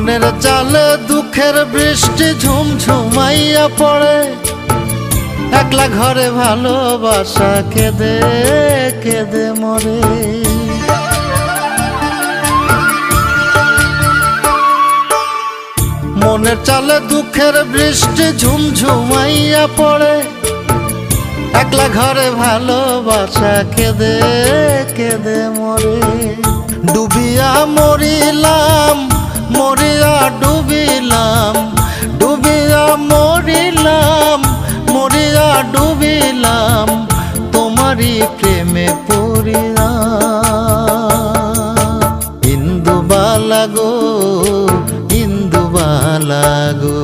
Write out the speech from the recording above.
মনের চালে দুঃখের বৃষ্টি ঝুমঝুমাইয়া পড়ে, একলা ঘরে ভালোবাসা কেঁদে কেঁদে মরে। মনের চালে দুঃখের বৃষ্টি ঝুমঝুমাইয়া পড়ে, একলা ঘরে ভালোবাসা কেঁদে কেঁদে মরে। ডুবিয়া মরিলাম মরিয়া ডুবিলাম, ডুবিয়া মরিলাম মরিয়া ডুবিলাম, তোমারই প্রেমে পড়িয়া। ইন্দুবালা গো ইন্দুবালা গো,